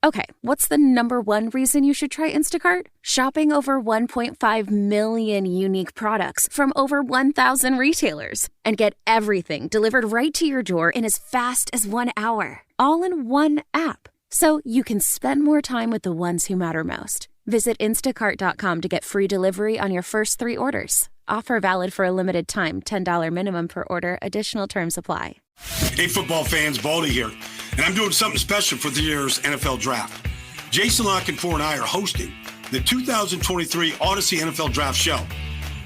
Okay, what's the number one reason you should try Instacart? Shopping over 1.5 million unique products from over 1,000 retailers. And get everything delivered right to your door in as fast as 1 hour. All in one app. So you can spend more time with the ones who matter most. Visit instacart.com to get free delivery on your first 3 orders. Offer valid for a limited time. $10 minimum per order. Additional terms apply. Hey, football fans, Baldy here. And I'm doing something special for the year's NFL Draft. Jason Lockenfor and I are hosting the 2023 Odyssey NFL Draft Show.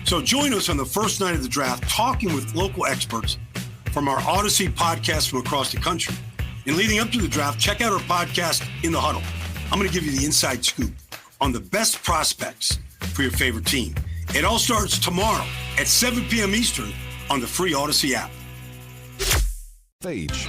So join us on the first night of the draft, talking with local experts from our Odyssey podcast from across the country. And leading up to the draft, check out our podcast, In the Huddle. I'm going to give you the inside scoop on the best prospects for your favorite team. It all starts tomorrow at 7 p.m. Eastern on the free Odyssey app. Age.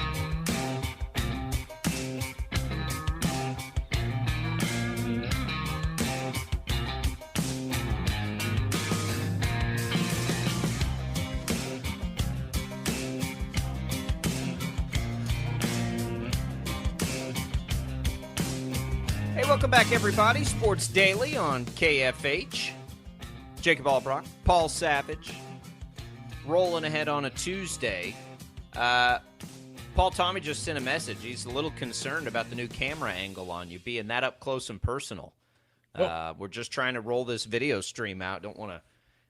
Hey, welcome back, everybody. Sports Daily on KFH. Jacob Albrock, Paul Savage, rolling ahead on a Tuesday. Paul Tommy just sent a message. He's a little concerned about the new camera angle on you being that up close and personal. We're just trying to roll this video stream out. Don't want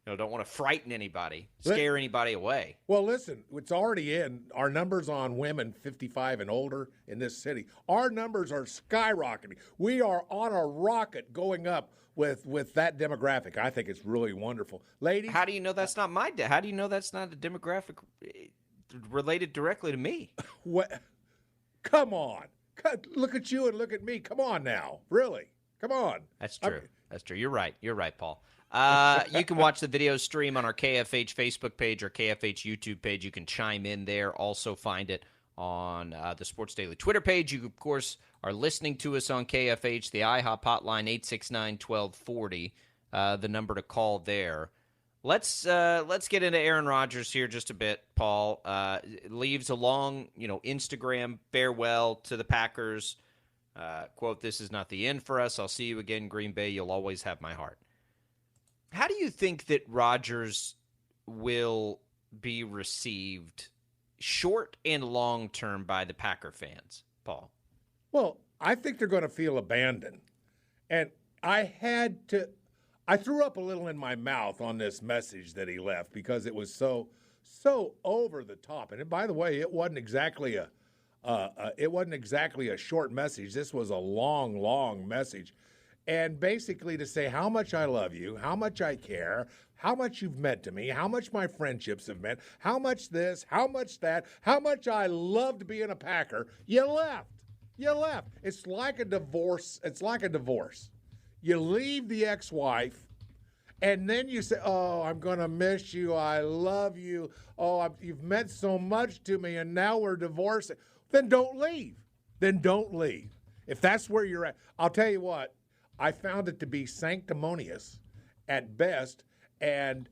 to frighten anybody, scare anybody away. Well, listen, it's already in. Our numbers on women 55 and older in this city, our numbers are skyrocketing. We are on a rocket going up with that demographic. I think it's really wonderful. Ladies. How do you know that's not my How do you know that's not a demographic related directly to me? What? Come on. Look at you and look at me. Come on now. Really? Come on. That's true. That's true. You're right, Paul. You can watch the video stream on our KFH Facebook page or KFH YouTube page. You can chime in there. Also find it on the Sports Daily Twitter page. You, of course, are listening to us on KFH, the IHOP hotline, 869-1240, the number to call there. Let's get into Aaron Rodgers here just a bit, Paul. Leaves a long, Instagram farewell to the Packers. Quote, "This is not the end for us. I'll see you again, Green Bay. You'll always have my heart." How do you think that Rodgers will be received short and long term by the Packer fans, Paul? Well, I think they're going to feel abandoned. And I threw up a little in my mouth on this message that he left because it was so over the top. And by the way, it wasn't exactly a short message. This was a long message. And basically to say how much I love you, how much I care, how much you've meant to me, how much my friendships have meant, how much this, how much that, how much I loved being a Packer. You left. It's like a divorce. You leave the ex-wife, and then you say, "Oh, I'm going to miss you. I love you. Oh, you've meant so much to me, and now we're divorcing." Then don't leave. If that's where you're at, I'll tell you what. I found it to be sanctimonious at best and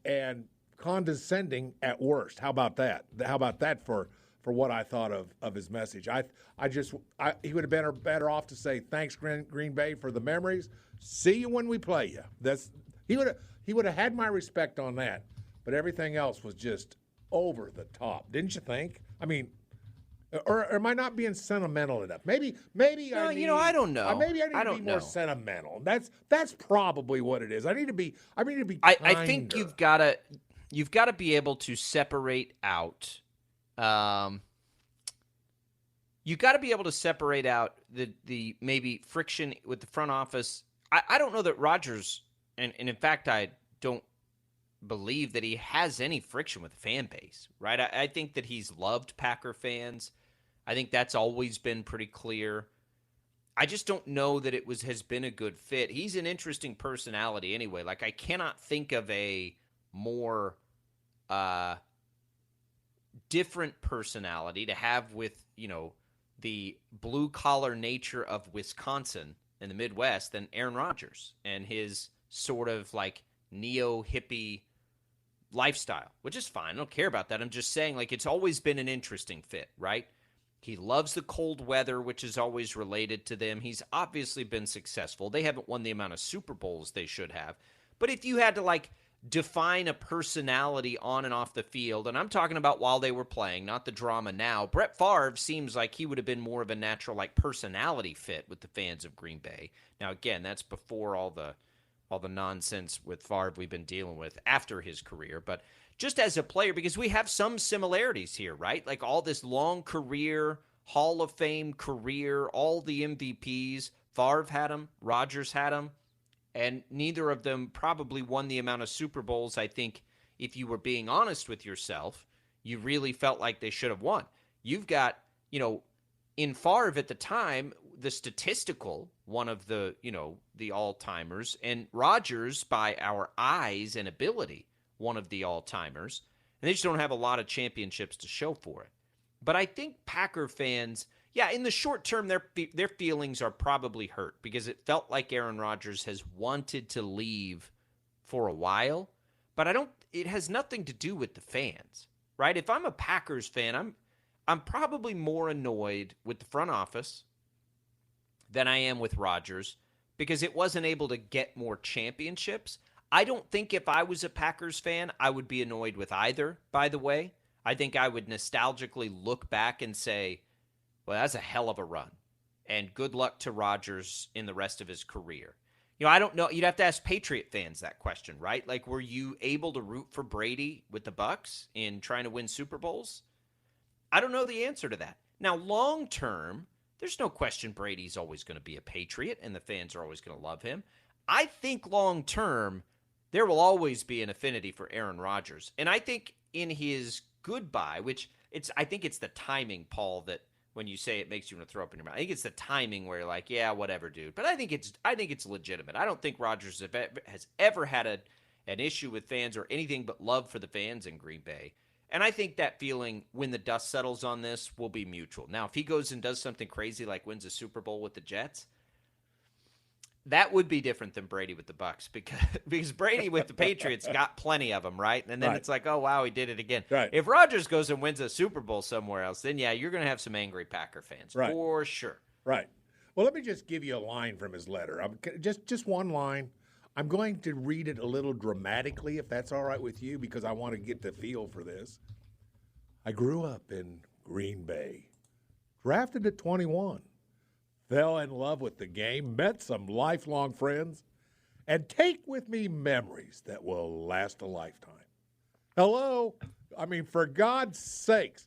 condescending at worst. How about that? How about that for what I thought of his message? He would have been better off to say thanks, Green Bay, for the memories. See you when we play you. He would have had my respect on that. But everything else was just over the top, didn't you think? I mean. Or am I not being sentimental enough? Maybe No, I don't know. Maybe I need to be more sentimental. That's probably what it is. I need to be kinder. I think you've got to be able to separate out. You've got to be able to separate out the maybe friction with the front office. I don't know that Rodgers, and in fact, I don't believe that he has any friction with the fan base, right? I think that he's loved Packer fans. I think that's always been pretty clear. I just don't know that has been a good fit. He's an interesting personality anyway. Like, I cannot think of a more different personality to have with, the blue-collar nature of Wisconsin in the Midwest than Aaron Rodgers and his sort of like neo-hippie lifestyle, which is fine. I don't care about that. I'm just saying, like, it's always been an interesting fit, right? He loves the cold weather, which is always related to them. He's obviously been successful. They haven't won the amount of Super Bowls they should have. But if you had to, like, define a personality on and off the field, and I'm talking about while they were playing, not the drama now, Brett Favre seems like he would have been more of a natural, like, personality fit with the fans of Green Bay. Now, again, that's before all the nonsense with Favre we've been dealing with after his career. But just as a player, because we have some similarities here, right? Like all this long career, Hall of Fame career, all the MVPs. Favre had them, Rodgers had them, and neither of them probably won the amount of Super Bowls. I think if you were being honest with yourself, you really felt like they should have won. You've got, in Favre at the time, the statistical, one of the, the all-timers, and Rodgers, by our eyes and ability, one of the all-timers. And they just don't have a lot of championships to show for it. But I think Packer fans, in the short term, their feelings are probably hurt because it felt like Aaron Rodgers has wanted to leave for a while. But it has nothing to do with the fans, right? If I'm a Packers fan, I'm probably more annoyed with the front office than I am with Rodgers because it wasn't able to get more championships. I don't think if I was a Packers fan, I would be annoyed with either, by the way. I think I would nostalgically look back and say, well, that's a hell of a run. And good luck to Rodgers in the rest of his career. I don't know. You'd have to ask Patriot fans that question, right? Like, were you able to root for Brady with the Bucs in trying to win Super Bowls? I don't know the answer to that. Now, long term, there's no question Brady's always going to be a Patriot and the fans are always going to love him. I think long term, there will always be an affinity for Aaron Rodgers. And I think in his goodbye, I think it's the timing, Paul, that when you say it makes you want to throw up in your mouth. I think it's the timing where you're like, yeah, whatever, dude. But I think it's legitimate. I don't think Rodgers has ever had an issue with fans or anything but love for the fans in Green Bay. And I think that feeling, when the dust settles on this, will be mutual. Now, if he goes and does something crazy like wins a Super Bowl with the Jets, that would be different than Brady with the Bucs because Brady with the Patriots got plenty of them, right? And then It's like, oh, wow, he did it again. Right. If Rodgers goes and wins a Super Bowl somewhere else, then, you're going to have some angry Packer fans, right, for sure. Right. Well, let me just give you a line from his letter. Just one line. I'm going to read it a little dramatically, if that's all right with you, because I want to get the feel for this. I grew up in Green Bay, drafted at 21. Fell in love with the game, met some lifelong friends, and take with me memories that will last a lifetime. Hello? I mean, for God's sakes.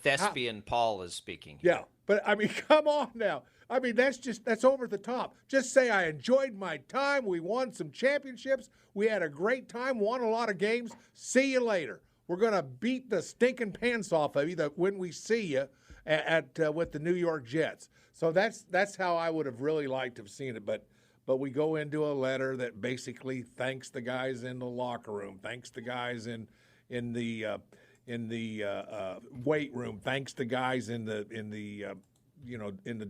Thespian Paul is speaking. Yeah, but I mean, come on now. I mean, that's over the top. Just say I enjoyed my time. We won some championships. We had a great time, won a lot of games. See you later. We're going to beat the stinking pants off of you when we see you with the New York Jets. So that's how I would have really liked to have seen it. But we go into a letter that basically thanks the guys in the locker room, thanks the guys in the weight room, thanks the guys in the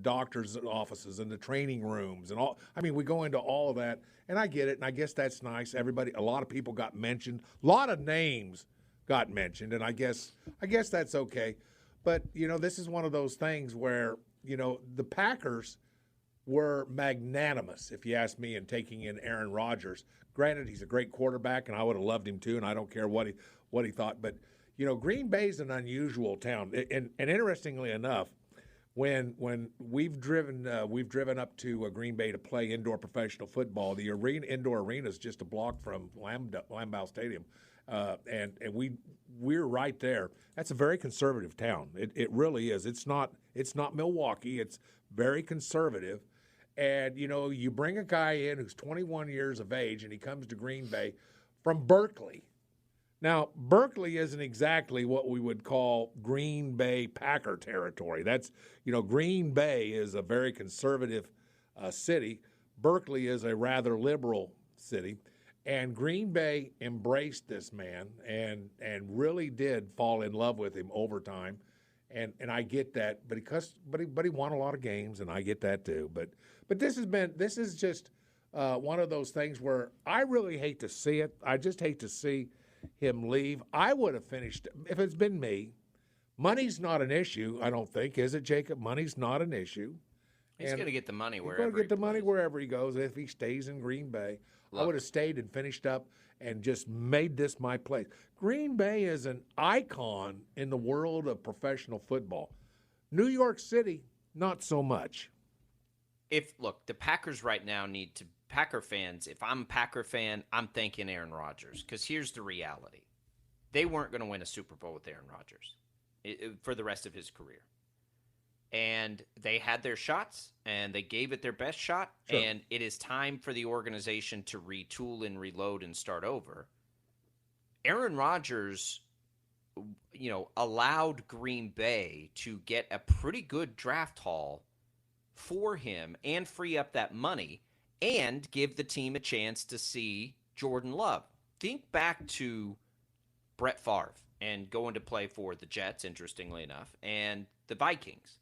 doctor's offices and the training rooms and all. I mean, we go into all of that, and I get it, and I guess that's nice. A lot of people got mentioned, a lot of names got mentioned, and I guess that's okay. But this is one of those things where the Packers were magnanimous, if you ask me, in taking in Aaron Rodgers. Granted, he's a great quarterback, and I would have loved him too, and I don't care what he thought. But Green Bay's an unusual town, and interestingly enough, when we've driven up to Green Bay to play indoor professional football, the indoor arena is just a block from Lambeau Stadium, and we're right there. That's a very conservative town. It really is. It's not Milwaukee. It's very conservative. And, you bring a guy in who's 21 years of age, and he comes to Green Bay from Berkeley. Now, Berkeley isn't exactly what we would call Green Bay Packer territory. That's, Green Bay is a very conservative city. Berkeley is a rather liberal city. And Green Bay embraced this man and really did fall in love with him over time. And I get that, but he won a lot of games, and I get that too. But this is just one of those things where I really hate to see it. I just hate to see him leave. I would have finished, if it's been me, Money's not an issue, I don't think, is it, Jacob? Money's not an issue. He's going to get the money He's wherever going to get the he money plays. wherever he goes if he stays in Green Bay. I Look. would have stayed and finished up and just made this my place. Green Bay is an icon in the world of professional football. New York City, not so much. Look, the Packers right now need to – Packer fans, if I'm a Packer fan, I'm thanking Aaron Rodgers because here's the reality. They weren't going to win a Super Bowl with Aaron Rodgers for the rest of his career. And they had their shots, and they gave it their best shot, Sure. and it is time for the organization to retool and reload and start over. Aaron Rodgers, allowed Green Bay to get a pretty good draft haul for him and free up that money and give the team a chance to see Jordan Love. Think back to Brett Favre and going to play for the Jets, interestingly enough, and the Vikings.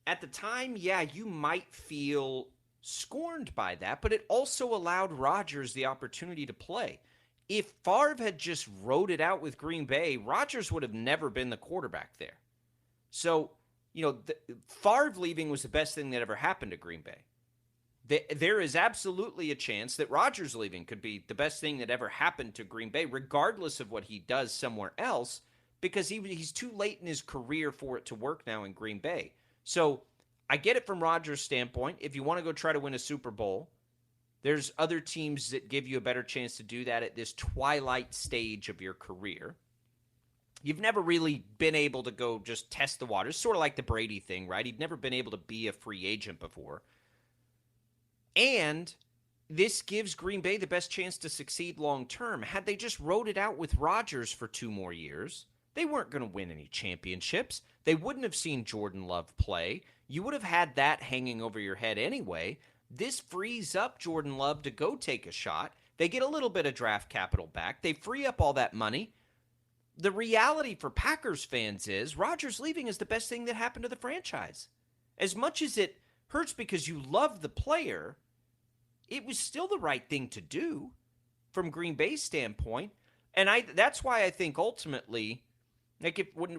At the time, yeah, you might feel scorned by that, but it also allowed Rodgers the opportunity to play. If Favre had just rode it out with Green Bay, Rodgers would have never been the quarterback there. So, Favre leaving was the best thing that ever happened to Green Bay. There is absolutely a chance that Rodgers leaving could be the best thing that ever happened to Green Bay, regardless of what he does somewhere else, because he's too late in his career for it to work now in Green Bay. So I get it from Rodgers' standpoint. If you want to go try to win a Super Bowl, there's other teams that give you a better chance to do that at this twilight stage of your career. You've never really been able to go just test the waters, sort of like the Brady thing, right? He'd never been able to be a free agent before. And this gives Green Bay the best chance to succeed long term. Had they just rode it out with Rodgers for 2 more years, they weren't going to win any championships. They wouldn't have seen Jordan Love play. You would have had that hanging over your head anyway. This frees up Jordan Love to go take a shot. They get a little bit of draft capital back. They free up all that money. The reality for Packers fans is Rodgers leaving is the best thing that happened to the franchise. As much as it hurts because you love the player, it was still the right thing to do from Green Bay's standpoint. And that's why I think ultimately,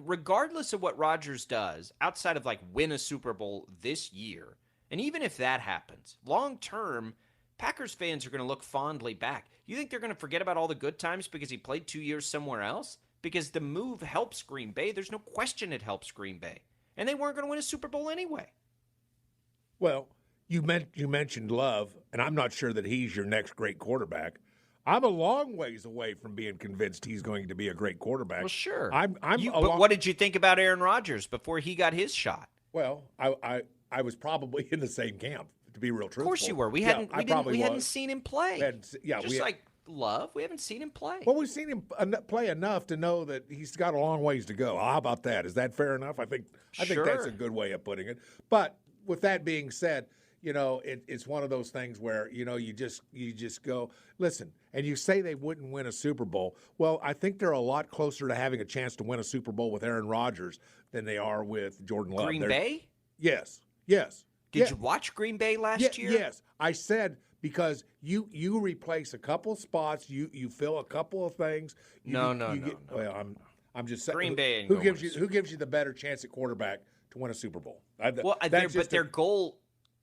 regardless of what Rodgers does, outside of win a Super Bowl this year, and even if that happens, long term, Packers fans are going to look fondly back. You think they're going to forget about all the good times because he played 2 years somewhere else? Because the move helps Green Bay. There's no question it helps Green Bay. And they weren't going to win a Super Bowl anyway. Well, you mentioned Love, and I'm not sure that he's your next great quarterback. I'm a long ways away from being convinced he's going to be a great quarterback. Well, sure. But what did you think about Aaron Rodgers before he got his shot? Well, I was probably in the same camp, to be real truthful. Of course you were. We hadn't seen him play. Like Love, we haven't seen him play. Well, we've seen him play enough to know that he's got a long ways to go. How about that? Is that fair enough? I think that's a good way of putting it. But with that being said, it's one of those things where, you just go, listen, and you say they wouldn't win a Super Bowl. Well, I think they're a lot closer to having a chance to win a Super Bowl with Aaron Rodgers than they are with Jordan Love. Green Bay? Yes. Did you watch Green Bay last year? Yes. I said because you replace a couple spots, you fill a couple of things. No. Well, I'm just saying. Green Bay. Who gives you the better chance at quarterback to win a Super Bowl?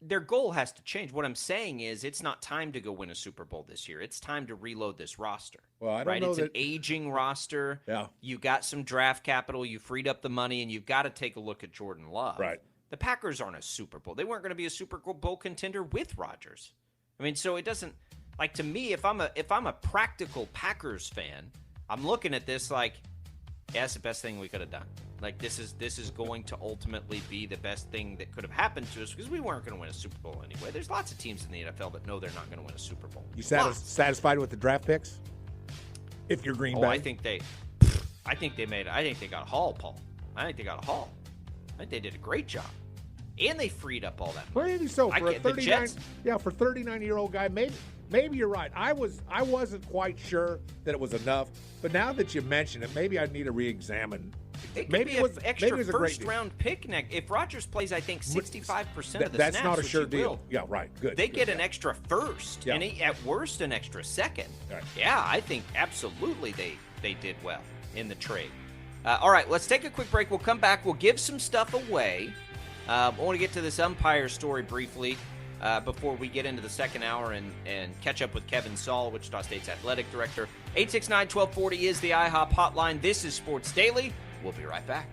Their goal has to change. What I'm saying is it's not time to go win a Super Bowl this year. It's time to reload this roster. Well, I don't know It's an aging roster. Yeah. You got some draft capital. You freed up the money, and you've got to take a look at Jordan Love. Right. The Packers aren't a Super Bowl. They weren't going to be a Super Bowl contender with Rodgers. I mean, so it doesn't to me. If I'm a practical Packers fan, I'm looking at this that's the best thing we could have done. This is going to ultimately be the best thing that could have happened to us because we weren't going to win a Super Bowl anyway. There's lots of teams in the NFL that know they're not going to win a Super Bowl. You satisfied with the draft picks? If you're Green Bay, I think they got a haul, Paul. I think they got a haul. I think they did a great job, and they freed up all that money. Well, maybe so for a 39-year-old guy. Maybe you're right. I wasn't quite sure that it was enough, but now that you mention it, maybe I need to re-examine. Maybe it was extra first-round pick. If Rodgers plays, I think 65% of the snaps, that's not a sure deal. Will, yeah, right. Good. They get an extra first, and at worst an extra second. Right. Yeah, I think absolutely they did well in the trade. All right, let's take a quick break. We'll come back. We'll give some stuff away. I want to get to this umpire story briefly before we get into the second hour and catch up with Kevin Saul, Wichita State's athletic director. 869-1240 is the IHOP hotline. This is Sports Daily. We'll be right back.